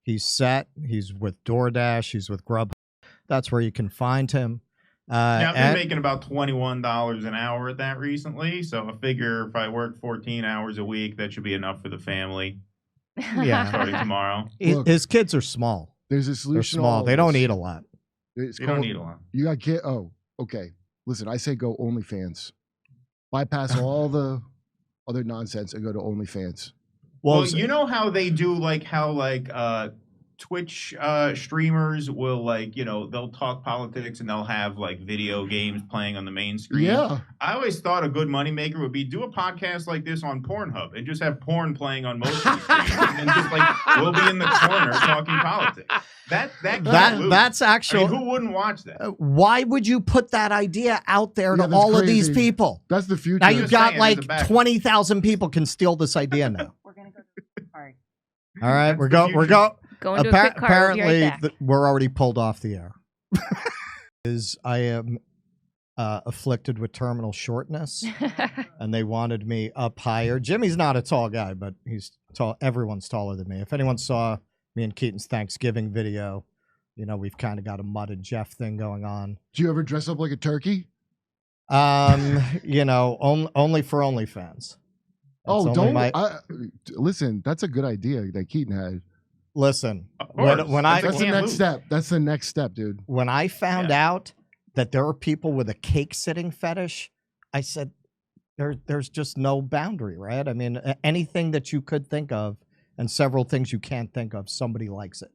He's set. He's with DoorDash. He's with Grubhub. That's where you can find him. Yeah, I've been making about $21 an hour at that recently. So I figure if I work 14 hours a week, that should be enough for the family. Yeah, starting tomorrow. Look, his kids are small. There's a solution. They're small. They don't eat a lot. They don't need a lot. You got kid. Oh, okay. Listen, I say go OnlyFans. Bypass all the other nonsense and go to OnlyFans. Well, you know how they do, like how Twitch streamers will, like, you know, they'll talk politics and they'll have like video games playing on the main screen. Yeah. I always thought a good moneymaker would be do a podcast like this on Pornhub and just have porn playing on most of the screens, and then just like we'll be in the corner talking politics. That's actually, I mean, who wouldn't watch that? Why would you put that idea out there to all of these people? That's the future. Now you've got like 20,000 people can steal this idea now. We're gonna go. All right. All right, we're going. Go into a quick card. Apparently, we're already pulled off the air. I am afflicted with terminal shortness, and they wanted me up higher. Jimmy's not a tall guy, but he's tall. Everyone's taller than me. If anyone saw me and Keaton's Thanksgiving video, you know we've kind of got a Mutt and Jeff thing going on. Do you ever dress up like a turkey? You know, only for OnlyFans. Listen, that's a good idea that Keaton had. Listen, that's the next step. That's the next step, dude. When I found out that there are people with a cake sitting fetish, I said, there's just no boundary, right? I mean, anything that you could think of and several things you can't think of, somebody likes it.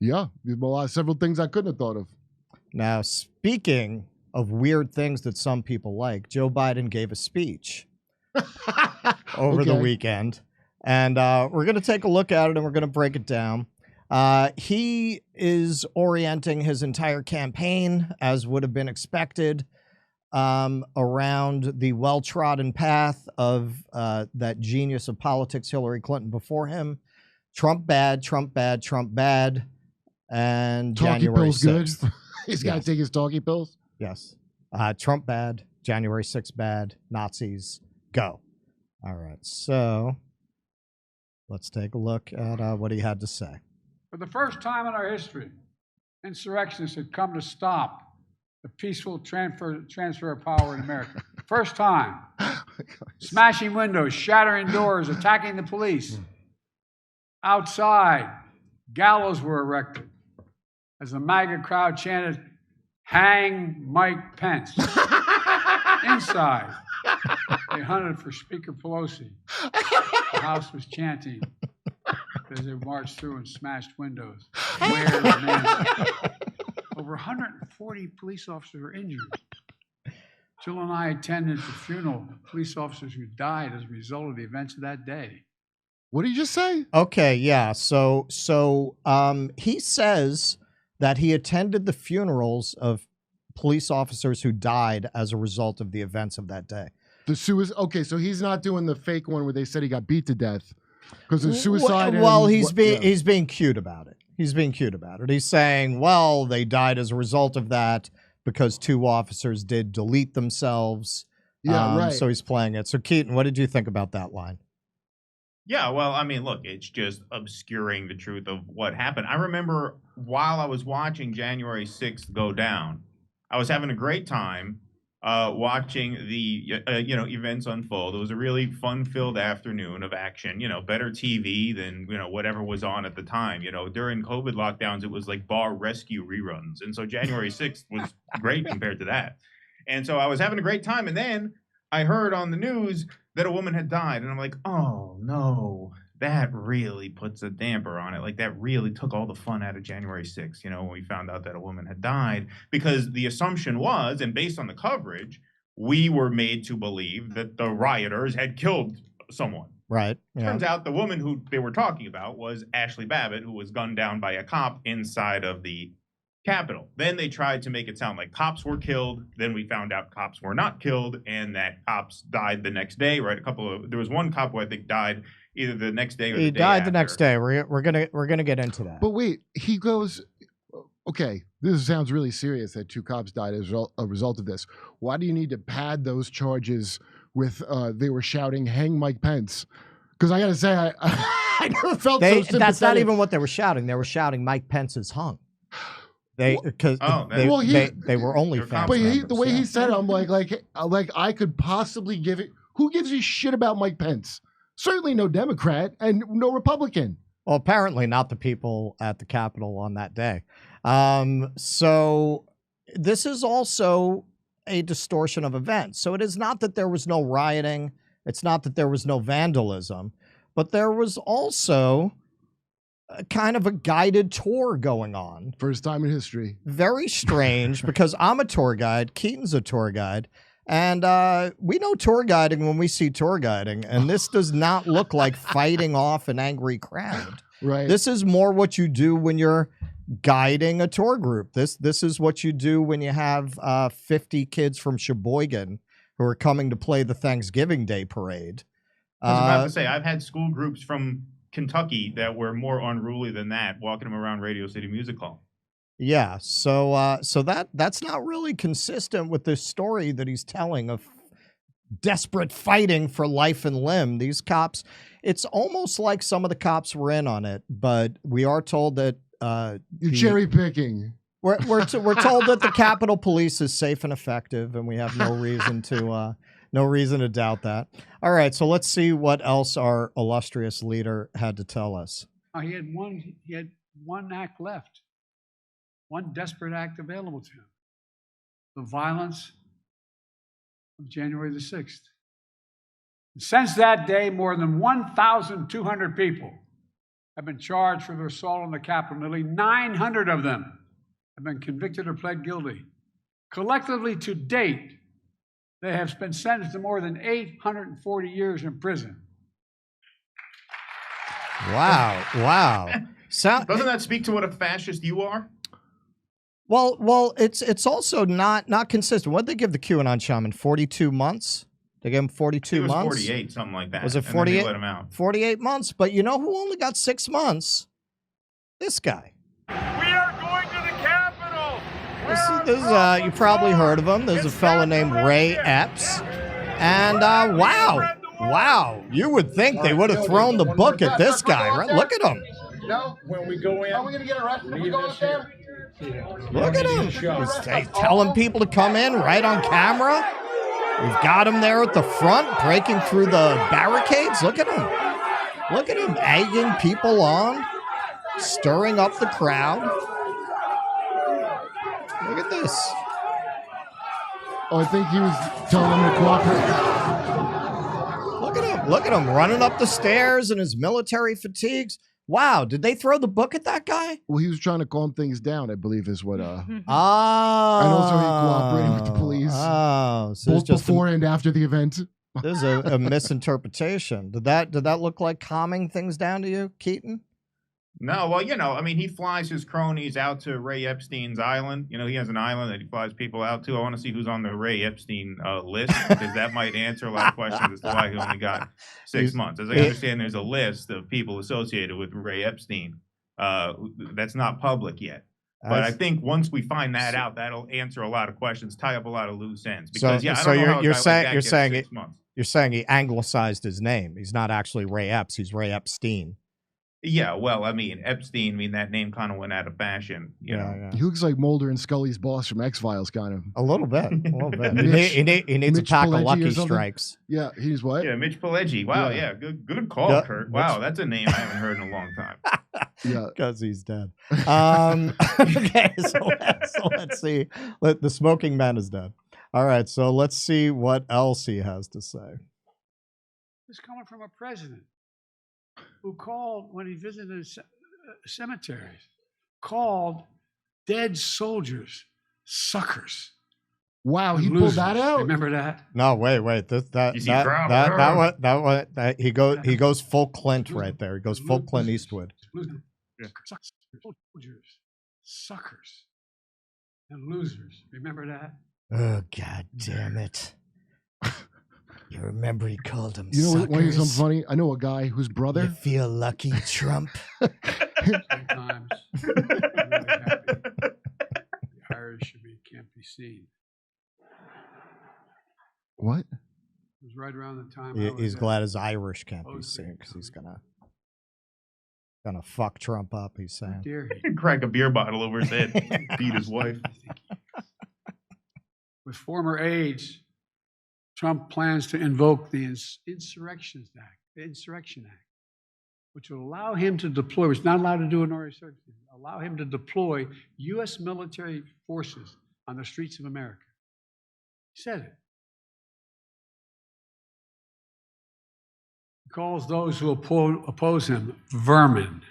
Yeah, there's several things I couldn't have thought of. Now, speaking of weird things that some people like, Joe Biden gave a speech over the weekend. And we're going to take a look at it and we're going to break it down. He is orienting his entire campaign, as would have been expected, around the well-trodden path of that genius of politics, Hillary Clinton, before him. Trump bad, Trump bad, Trump bad. And talkie January pills 6th. Good. He's got to take his talkie pills? Yes. Trump bad, January 6th bad, Nazis go. All right, so let's take a look at what he had to say. For the first time in our history, insurrectionists had come to stop the peaceful transfer of power in America. First time. Smashing windows, shattering doors, attacking the police. Outside, gallows were erected as the MAGA crowd chanted, "Hang Mike Pence." Inside, they hunted for Speaker Pelosi. The House was chanting as they marched through and smashed windows. Where's Nancy? Over 140 police officers were injured. Jill and I attended the funeral of police officers who died as a result of the events of that day. What did you just say? Okay, yeah. So he says that he attended the funerals of police officers who died as a result of the events of that day. Okay, so he's not doing the fake one where they said he got beat to death because of suicide. Well, he's being cute about it. He's being cute about it. He's saying, well, they died as a result of that because 2 officers did delete themselves. Yeah, right. So he's playing it. So Keaton, what did you think about that line? Yeah, well, I mean, look, it's just obscuring the truth of what happened. I remember while I was watching January 6th go down, I was having a great time watching the events unfold. It was a really fun-filled afternoon of action. Better TV than whatever was on at the time. During COVID lockdowns, it was like bar rescue reruns, and so January 6th was great compared to that. And so I was having a great time, and then I heard on the news that a woman had died, and I'm like, oh no, that really puts a damper on it. Like, that really took all the fun out of January 6th, when we found out that a woman had died, because the assumption was, and based on the coverage, we were made to believe that the rioters had killed someone. Right. Yeah. Turns out the woman who they were talking about was Ashley Babbitt, who was gunned down by a cop inside of the Capitol. Then they tried to make it sound like cops were killed. Then we found out cops were not killed, and that cops died the next day. Right? There was one cop who I think died either the next day or the day died after. The next day. We're gonna get into that. But wait, he goes, okay, this sounds really serious that 2 cops died as a result of this. Why do you need to pad those charges with they were shouting "Hang Mike Pence"? Because I gotta say, I never felt That's so not sympathetic. even what they were shouting. They were shouting Mike Pence is hung. They because Well, they were only They're fans. But members, the way yeah. he said it, I'm like I could possibly give it. Who gives a shit about Mike Pence? Certainly no Democrat and no Republican. Well, apparently not the people at the Capitol on that day. So this is also a distortion of events. So it is not that there was no rioting. It's not that there was no vandalism, but there was also a kind of a guided tour going on. First time in history. Very strange because I'm a tour guide. Keaton's a tour guide. And we know tour guiding when we see tour guiding, and this does not look like fighting off an angry crowd. Right. This is more what you do when you're guiding a tour group. This is what you do when you have 50 kids from Sheboygan who are coming to play the Thanksgiving Day parade. I was about to say, I've had school groups from Kentucky that were more unruly than that, walking them around Radio City Music Hall. Yeah, so that's not really consistent with this story that he's telling of desperate fighting for life and limb. These cops, it's almost like some of the cops were in on it, but we are told that You're cherry picking. we're told that the Capitol Police is safe and effective, and we have no reason to doubt that. All right, so let's see what else our illustrious leader had to tell us. He had one act left. One desperate act available to him. The violence of January the 6th. And since that day, more than 1,200 people have been charged for their assault on the Capitol. Nearly 900 of them have been convicted or pled guilty. Collectively to date, they have been sentenced to more than 840 years in prison. Wow. Doesn't that speak to what a fascist you are? Well, it's also not consistent. What did they give the QAnon shaman? 42 months? They gave him 42 months? It was 48, something like that. Was it 48? Let him out. 48 months. But you know who only got 6 months? This guy. We are going to the Capitol. This is you probably heard of him. There's a fella named Ray Epps. And wow. You would think they would have thrown the book at this guy, right? Look at him. No, when we go in, Are we going to get arrested if we go up there? Look at him. He's telling people to come in right on camera. We've got him there at the front, breaking through the barricades. Look at him. Look at him egging people on, stirring up the crowd. Look at this. Oh, I think he was telling them to cooperate. Look at him running up the stairs in his military fatigues. Wow, did they throw the book at that guy? Well, he was trying to calm things down, I believe is what And and also he cooperated with the police. Oh, so both before and after the event. There's a misinterpretation. Did that look like calming things down to you, Keaton? No, well, he flies his cronies out to Ray Epstein's island. He has an island that he flies people out to. I want to see who's on the Ray Epstein list, because that might answer a lot of questions as to why he only got 6 months. As I understand, there's a list of people associated with Ray Epstein that's not public yet. But I think once we find that out, that'll answer a lot of questions, tie up a lot of loose ends. Because you're saying he anglicized his name. He's not actually Ray Epps. He's Ray Epstein. Yeah, well, Epstein, that name kind of went out of fashion. You know? He looks like Mulder and Scully's boss from X-Files, kind of. A little bit. He needs a pack of Lucky Strikes. Yeah, he's what? Yeah, Mitch Pileggi. Wow, yeah, good call, Kurt. Wow, that's a name I haven't heard in a long time. Yeah, because he's dead. Okay, so let's see. The smoking man is dead. All right, so let's see what else he has to say. It's coming from a president who called, when he visited cemeteries, called dead soldiers suckers. Wow, he pulled that out. Remember that? No, wait. He goes full Clint right there. He goes full Clint Eastwood. Soldiers, suckers, and losers. Remember that? Oh, God damn it. You remember he called them You know suckers? what is something funny? I know a guy whose brother... You feel lucky, Trump? Sometimes I'm really happy. The Irish can't be seen. What? It was right around the time He's glad his Irish can't be seen because he's going to Gonna fuck Trump up, he's saying. Dare he? Crack a beer bottle over his head, beat his wife. With former aides, Trump plans to invoke the Insurrection Act, which will allow him to deploy, which is not allowed to do in our circumstances, allow him to deploy U.S. military forces on the streets of America. He said it. He calls those who oppose him vermin.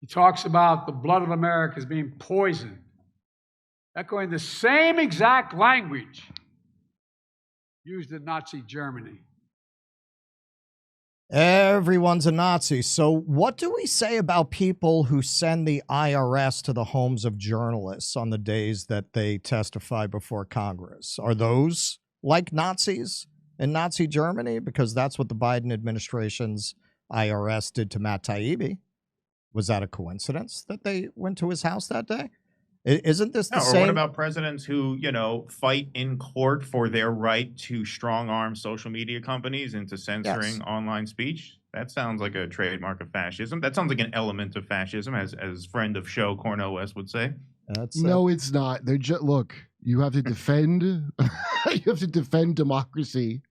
He talks about the blood of America as being poisoned, echoing the same exact language used in Nazi Germany. Everyone's a Nazi. So what do we say about people who send the IRS to the homes of journalists on the days that they testify before Congress? Are those like Nazis in Nazi Germany? Because that's what the Biden administration's IRS did to Matt Taibbi. Was that a coincidence that they went to his house that day? Isn't this the same? Or what about presidents who, fight in court for their right to strong-arm social media companies into censoring online speech? That sounds like a trademark of fascism. That sounds like an element of fascism, as friend of show Cornel West would say. No, it's not. They're just look. You have to defend. You have to defend democracy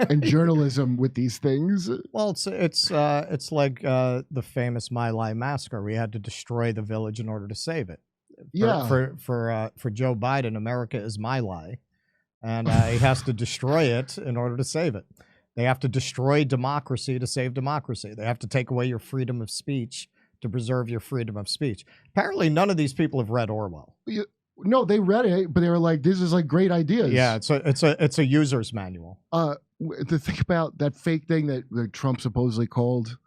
and journalism with these things. Well, it's like the famous My Lai massacre. We had to destroy the village in order to save it. For Joe Biden, America is My Lai, and he has to destroy it in order to save it. They have to destroy democracy to save democracy. They have to take away your freedom of speech to preserve your freedom of speech. Apparently, none of these people have read Orwell. No, they read it, but they were like, "This is like great ideas." Yeah, it's a user's manual. The thing about that fake thing that Trump supposedly called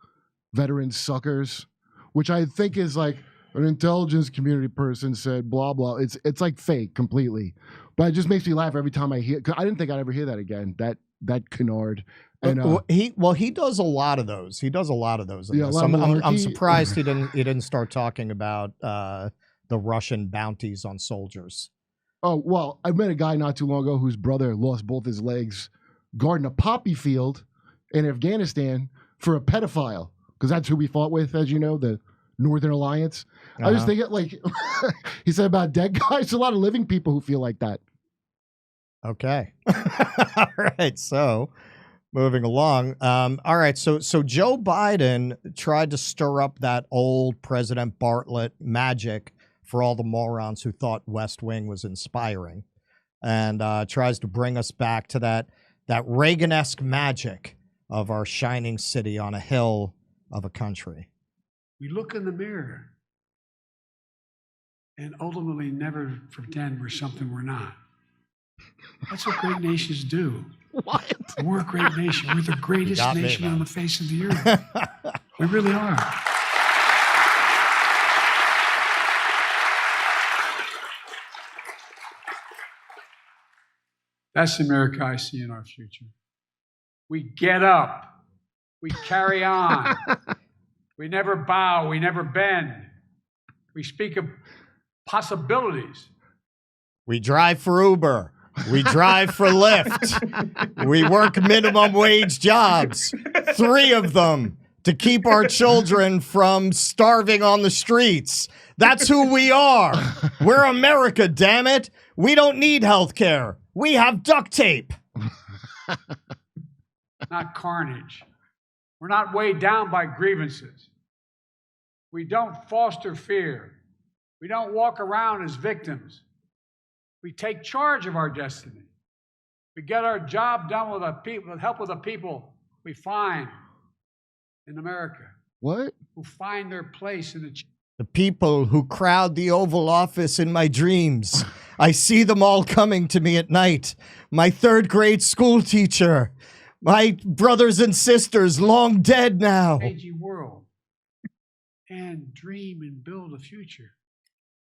veterans suckers, which I think is like an intelligence community person said, blah blah. It's like fake completely, but it just makes me laugh every time I hear. Cause I didn't think I'd ever hear that again. That canard. And he does a lot of those. He does a lot of those. Yeah, I'm surprised he didn't start talking about the Russian bounties on soldiers. Oh, well, I met a guy not too long ago whose brother lost both his legs guarding a poppy field in Afghanistan for a pedophile, because that's who we fought with, as you know, the Northern Alliance. I was thinking, like, he said about dead guys, a lot of living people who feel like that. Okay. All right. So moving along. All right. So Joe Biden tried to stir up that old President Bartlett magic for all the morons who thought West Wing was inspiring, and tries to bring us back to that Reagan-esque magic of our shining city on a hill of a country. We look in the mirror and ultimately never pretend we're something we're not. That's what great nations do. What? We're a great nation. We're the greatest nation on the face of the earth. We really are. That's the America I see in our future. We get up. We carry on. We never bow. We never bend. We speak of possibilities. We drive for Uber. We drive for Lyft. We work minimum wage jobs, 3 of them, to keep our children from starving on the streets. That's who we are. We're America, damn it. We don't need health care. We have duct tape. Not carnage. We're not weighed down by grievances. We don't foster fear. We don't walk around as victims. We take charge of our destiny. We get our job done with help of the people we find in America. What? Who find their place in the people who crowd the Oval Office in my dreams. I see them all coming to me at night. My 3rd grade school teacher. My brothers and sisters, long dead now. Crazy world. And dream and build a future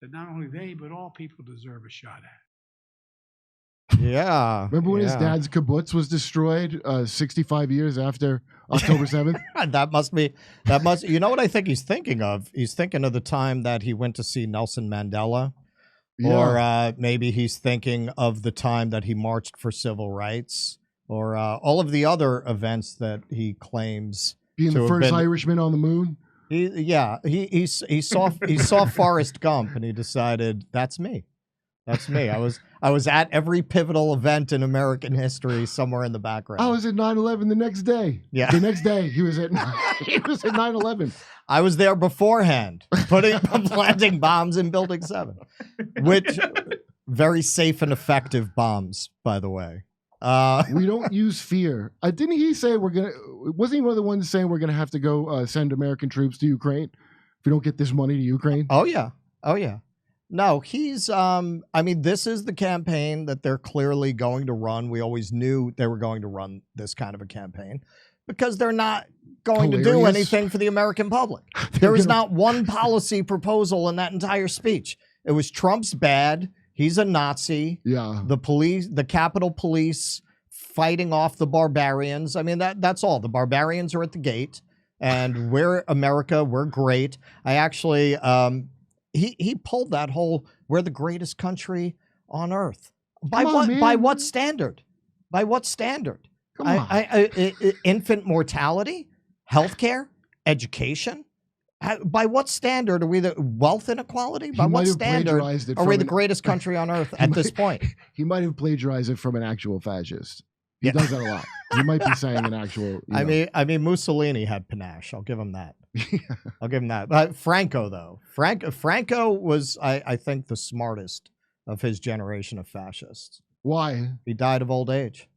that not only they, but all people deserve a shot at. Yeah. Remember when his dad's kibbutz was destroyed 65 years after October 7th? You know what I think he's thinking of? He's thinking of the time that he went to see Nelson Mandela. Yeah. Or maybe he's thinking of the time that he marched for civil rights, or all of the other events that he claims Being to the have first been- Irishman on the moon. He saw Forrest Gump and he decided that's me. That's me. I was at every pivotal event in American history somewhere in the background. I was at 9/11 the next day. Yeah. The next day he was at 9/11. I was there beforehand, planting bombs in Building 7, which very safe and effective bombs, by the way. We don't use fear. Didn't he say wasn't he one of the ones saying we're gonna have to go send American troops to Ukraine if we don't get this money to Ukraine? Oh yeah. No, he's I mean, this is the campaign that they're clearly going to run. We always knew they were going to run this kind of a campaign because they're not going to do Hilarious. anything for the American public. There is not one policy proposal in that entire speech. It was Trump's bad. He's a Nazi. Yeah. The police, the Capitol Police fighting off the barbarians. I mean, that's all. The barbarians are at the gate and we're America. We're great. I actually, he pulled that whole, we're the greatest country on earth. By Come on, what? man. By what standard? By what standard? Come on. Infant mortality, healthcare, education. By what standard are we the wealth inequality? By He might what have standard plagiarized it are we from the an- greatest country on earth at this point? He might have plagiarized it from an actual fascist. He Yeah. does that a lot. He might be saying an actual. I mean, Mussolini had panache. I'll give him that. I'll give him that. But Franco, though, Franco was, I think, the smartest of his generation of fascists. Why? He died of old age.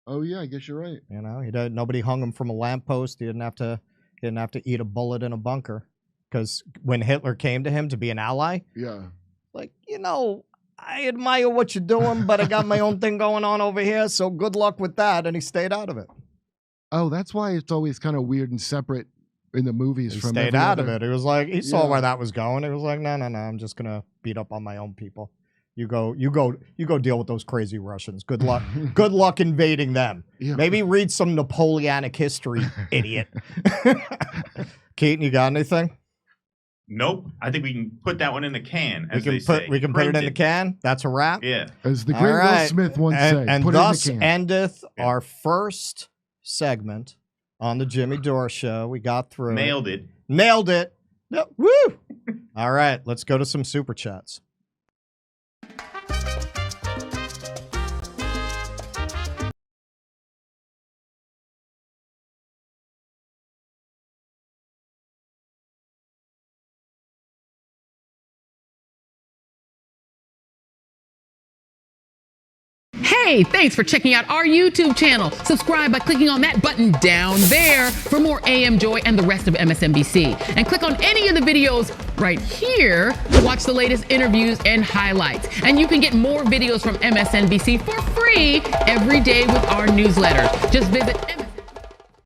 Oh yeah, I guess you're right. You know, he died, nobody hung him from a lamppost. He didn't have to eat a bullet in a bunker. Because when Hitler came to him to be an ally, Yeah. like, you know, I admire what you're doing, but I got my own thing going on over here. So good luck with that. And he stayed out of it. Oh, that's why it's always kind of weird and separate in the movies. He from stayed every out other- of it. He was like, he saw Yeah. where that was going. He was like, no, I'm just gonna beat up on my own people. You go deal with those crazy Russians. Good luck. Good luck invading them. Yeah. Maybe read some Napoleonic history, idiot. Keaton, you got anything? Nope. I think we can put that one in the can. As they say. We can put it in the Printed. can. That's a wrap. Yeah. As the All great Will right. Smith once said, And put thus it in the can. endeth Yeah. our first segment on the Jimmy Dore Show. We got through. Nailed it. Nailed it. Yep. Woo! All right, let's go to some super chats. Hey, thanks for checking out our YouTube channel. Subscribe by clicking on that button down there for more AM Joy and the rest of MSNBC. And click on any of the videos right here to watch the latest interviews and highlights. And you can get more videos from MSNBC for free every day with our newsletters. Just visit